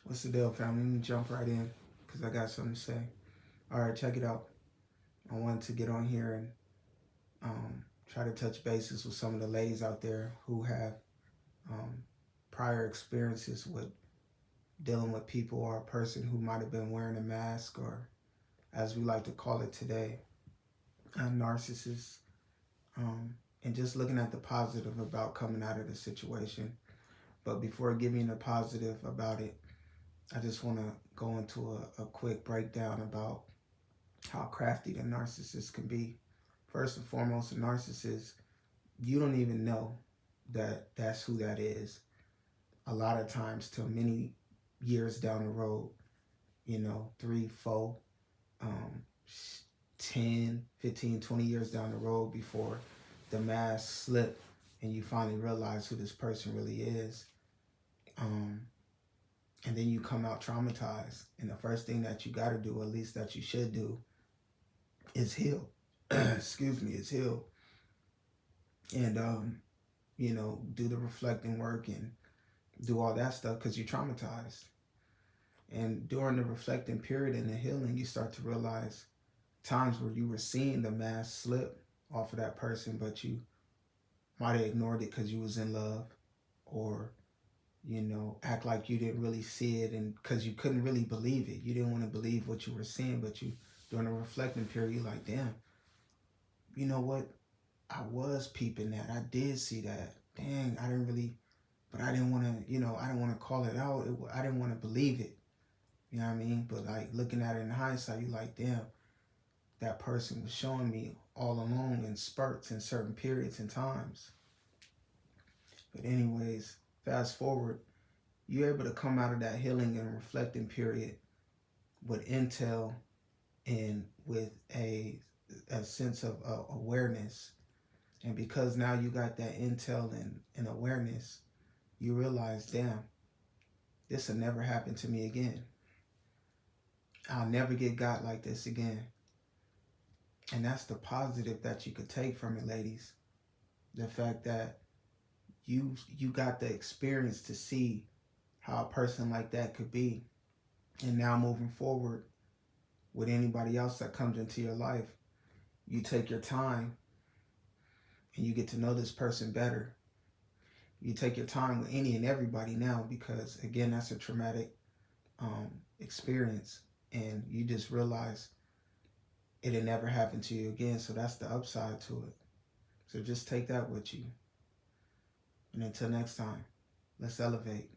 What's the deal, family? Let me jump right in because I got something to say. All right, check it out. I wanted to get on here and try to touch bases with some of the ladies out there who have um, prior experiences with dealing with people or a person who might have been wearing a mask, or as we like to call it today, a narcissist. And just looking at the positive about coming out of the situation. But before giving the positive about it, I just want to go into a quick breakdown about how crafty the narcissist can be. First and foremost, a narcissist, you don't even know that that's who that is. A lot of times, till many years down the road, 3, 4, um, 10, 15, 20 years down the road before the mask slip and you finally realize who this person really is. And then you come out traumatized. And the first thing that you got to do, at least that you should do, is heal. Excuse me, is heal. And, do the reflecting work and do all that stuff because you're traumatized. And during the reflecting period and the healing, you start to realize times where you were seeing the mask slip off of that person, but you might have ignored it because you was in love, or act like you didn't really see it, and because you couldn't really believe it. You didn't want to believe what you were seeing, but you, during the reflecting period, you're like, damn, you know what? I was peeping that. I did see that. Dang, I didn't really, but I didn't want to, I didn't want to call it out. I didn't want to believe it. You know what I mean? But like looking at it in hindsight, you're like, damn, that person was showing me all along in spurts in certain periods and times. But anyways, fast forward, you're able to come out of that healing and reflecting period with intel and with a sense of awareness. And because now you got that intel and awareness, you realize, damn, this will never happen to me again. I'll never get got like this again. And that's the positive that you could take from it, ladies. The fact that you got the experience to see how a person like that could be. And now moving forward with anybody else that comes into your life, you take your time and you get to know this person better. You take your time with any and everybody now because, again, that's a traumatic experience. And you just realize it'll never happen to you again. So that's the upside to it. So just take that with you. And until next time, let's elevate.